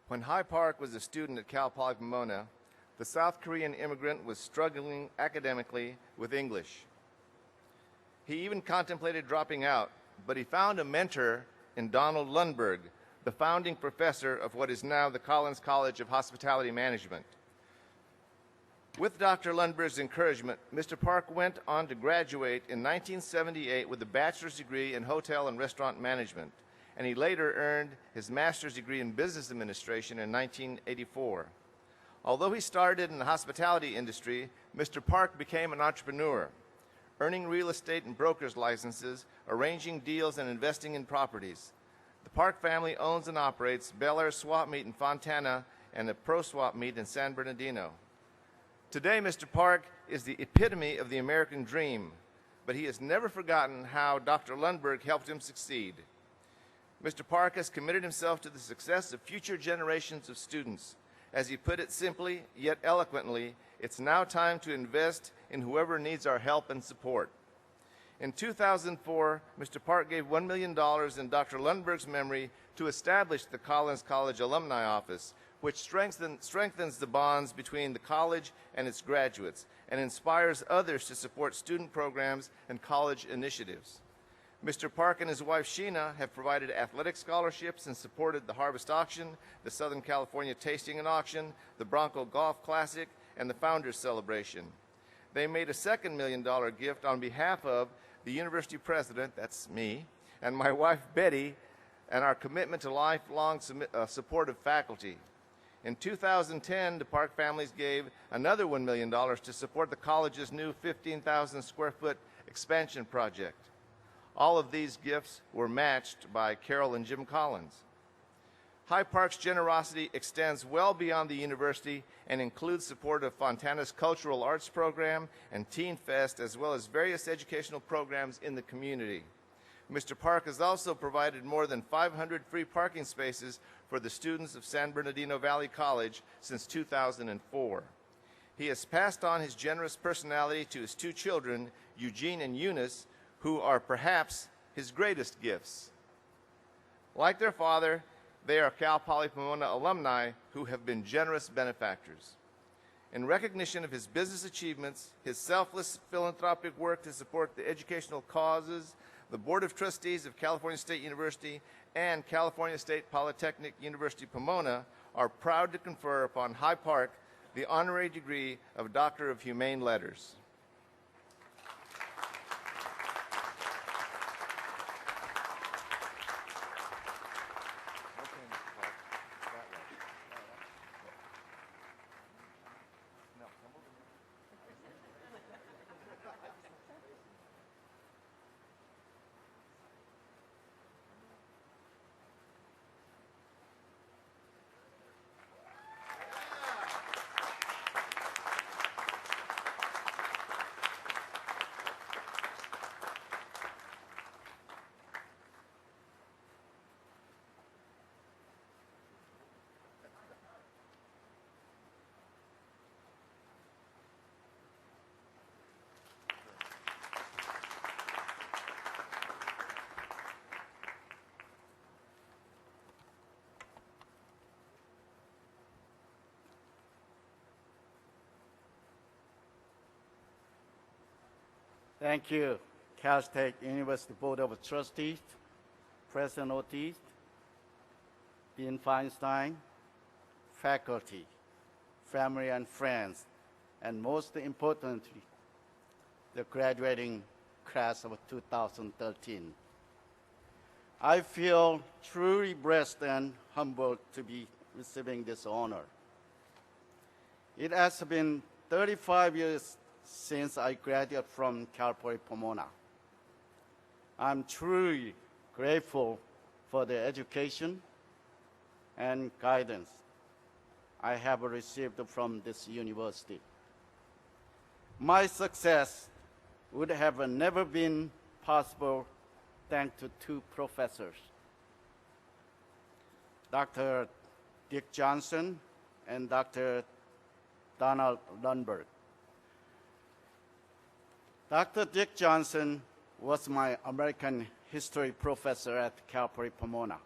When High Park was a student at Cal Poly Pomona, the South Korean immigrant was struggling academically with English. He even contemplated dropping out, but he found a mentor in Donald Lundberg, the founding professor of what is now the Collins College of Hospitality Management. With Dr. Lundberg's encouragement, Mr. Park went on to graduate in 1978 with a bachelor's degree in hotel and restaurant management, and he later earned his master's degree in business administration in 1984. Although he started in the hospitality industry, Mr. Park became an entrepreneur, earning real estate and broker's licenses, arranging deals, and investing in properties. The Park family owns and operates Bel Air Swap Meet in Fontana and the Pro Swap Meet in San Bernardino. Today, Mr. Park is the epitome of the American dream, but he has never forgotten how Dr. Lundberg helped him succeed. Mr. Park has committed himself to the success of future generations of students. As he put it simply, yet eloquently, it's now time to invest in whoever needs our help and support. In 2004, Mr. Park gave $1 million in Dr. Lundberg's memory to establish the Collins College Alumni Office, which strengthens the bonds between the college and its graduates and inspires others to support student programs and college initiatives. Mr. Park and his wife Sheena have provided athletic scholarships and supported the Harvest Auction, the Southern California Tasting and Auction, the Bronco Golf Classic, and the Founders Celebration. They made a second $1 million gift on behalf of the university president, that's me, and my wife Betty, and our commitment to lifelong support of faculty. In 2010, the Park families gave another $1 million to support the college's new 15,000 square foot expansion project. All of these gifts were matched by Carol and Jim Collins. High Park's generosity extends well beyond the university and includes support of Fontana's Cultural Arts Program and Teen Fest, as well as various educational programs in the community. Mr. Park has also provided more than 500 free parking spaces for the students of San Bernardino Valley College since 2004. He has passed on his generous personality to his two children, Eugene and Eunice, who are perhaps his greatest gifts. Like their father, they are Cal Poly Pomona alumni who have been generous benefactors. In recognition of his business achievements, his selfless philanthropic work to support the educational causes, the Board of Trustees of California State University and California State Polytechnic University Pomona are proud to confer upon High Park the honorary degree of Doctor of Humane Letters. Thank you, Cal State University Board of Trustees, President Ortiz, Dean Feinstein, faculty, family and friends, and most importantly, the graduating class of 2013. I feel truly blessed and humbled to be receiving this honor. It has been 35 years since I graduated from Cal Poly Pomona. I'm truly grateful for the education and guidance I have received from this university. My success would have never been possible thanks to two professors, Dr. Dick Johnson and Dr. Donald Lundberg. Dr. Dick Johnson was my American history professor at Cal Poly Pomona.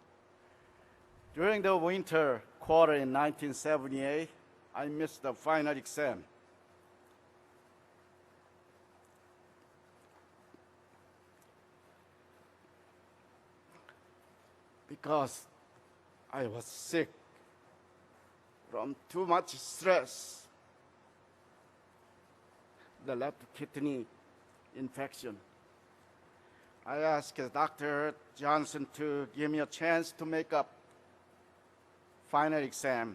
During the winter quarter in 1978, I missed the final exam. Because I was sick from too much stress, the left kidney infection. I asked Dr. Johnson to give me a chance to make up final exam,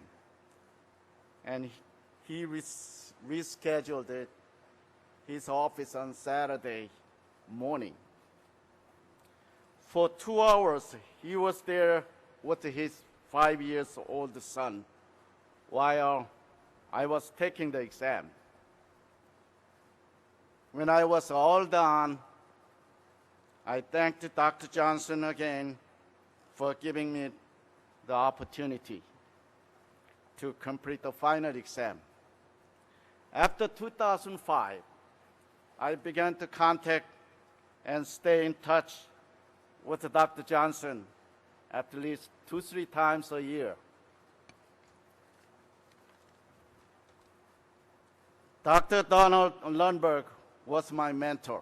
and he rescheduled it, his office on Saturday morning. For 2 hours, he was there with his 5-year-old son while I was taking the exam. When I was all done, I thanked Dr. Johnson again for giving me the opportunity to complete the final exam. After 2005, I began to contact and stay in touch with Dr. Johnson at least 2-3 times a year. Dr. Donald Lundberg was my mentor.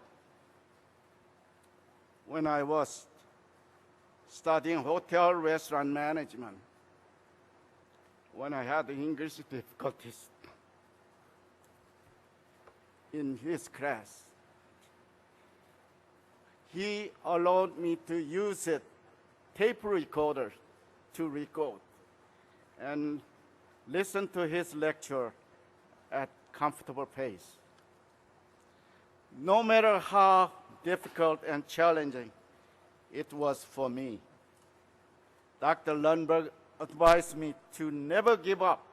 When I was studying hotel restaurant management, when I had English difficulties in his class, he allowed me to use a tape recorder to record and listen to his lecture at comfortable pace. No matter how difficult and challenging it was for me, Dr. Lundberg advised me to never give up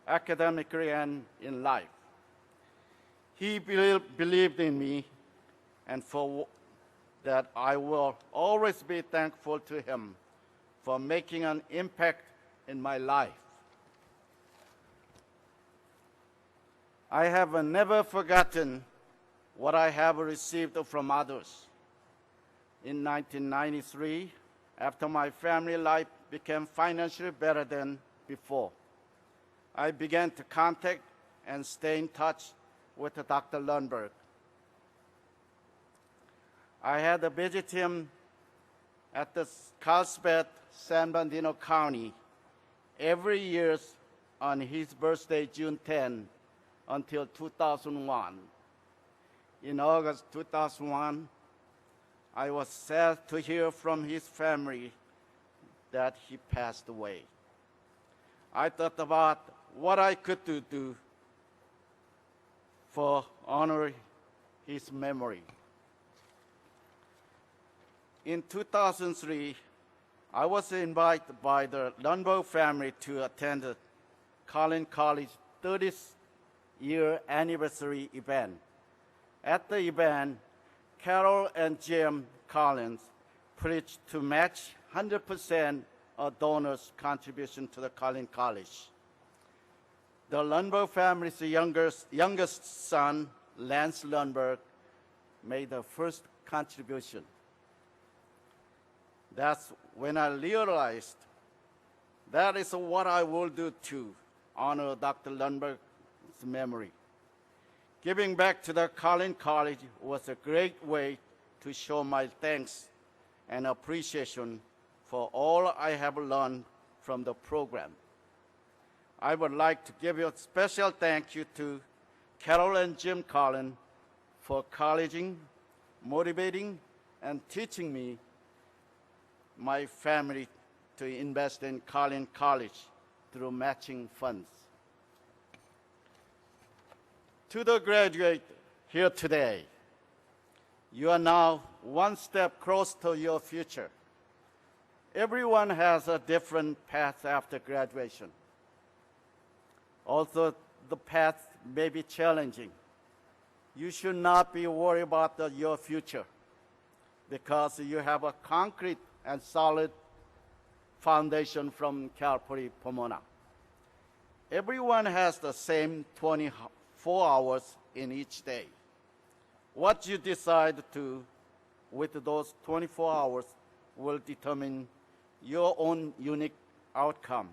academically and in life. He believed in me, and for that I will always be thankful to him for making an impact in my life. I have never forgotten what I have received from others. In 1993, after my family life became financially better than before, I began to contact and stay in touch with Dr. Lundberg. I had to visit him at the Carlsbad, San Bernardino County every year on his birthday, June 10, until 2001. In August 2001, I was sad to hear from his family that he passed away. I thought about what I could do for honoring his memory. In 2003, I was invited by the Lundberg family to attend the Collins College 30th year anniversary event. At the event, Carol and Jim Collins preached to match 100% of donors' contribution to the Collins College. The Lundberg family's youngest son, Lance Lundberg, made the first contribution. That's when I realized that is what I will do to honor Dr. Lundberg's memory. Giving back to the Collins College was a great way to show my thanks and appreciation for all I have learned from the program. I would like to give you a special thank you to Carol and Jim Collins for encouraging, motivating, and teaching me, my family, to invest in Collins College through matching funds. To the graduate here today, you are now one step closer to your future. Everyone has a different path after graduation. Also, the path may be challenging. You should not be worried about your future because you have a concrete and solid foundation from Cal Poly Pomona. Everyone has the same 24 hours in each day. What you decide to do with those 24 hours will determine your own unique outcome.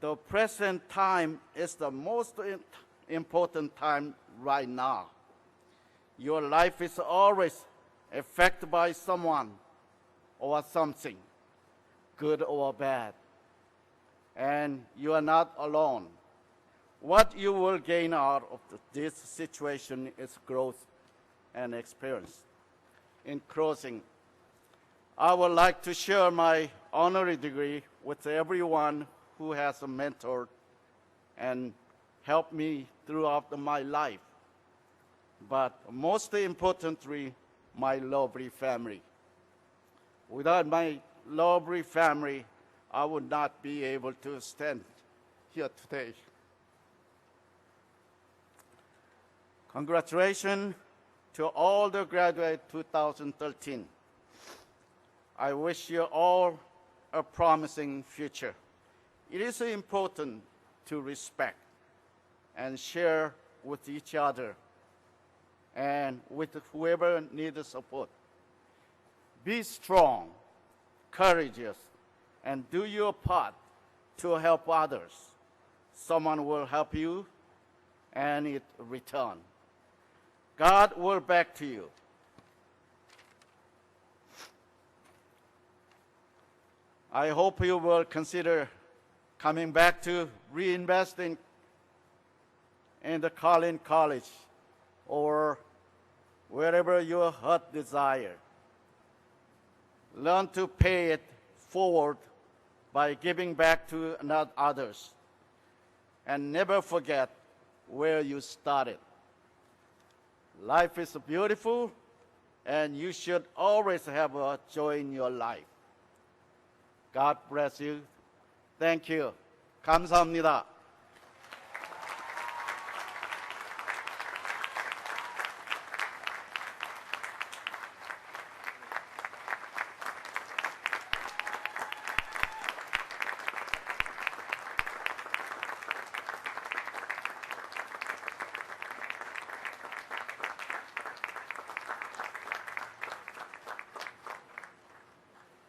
the present time is the most important time right now. Your life is always affected by someone or something, good or bad. And you are not alone. What you will gain out of this situation is growth and experience. In closing, I would like to share my honorary degree with everyone who has mentored and helped me throughout my life. But most importantly, my lovely family. Without my lovely family, I would not be able to stand here today. Congratulations to all the graduates 2013. I wish you all a promising future. It is important to respect and share with each other and with whoever needs support. Be strong, courageous, and do your part to help others. Someone will help you, and it return. God will back to you. I hope you will consider coming back to reinvest in the Collin College or wherever your heart desire. Learn to pay it forward by giving back to others. And never forget where you started. Life is beautiful, and you should always have a joy in your life. God bless you. Thank you. 감사합니다.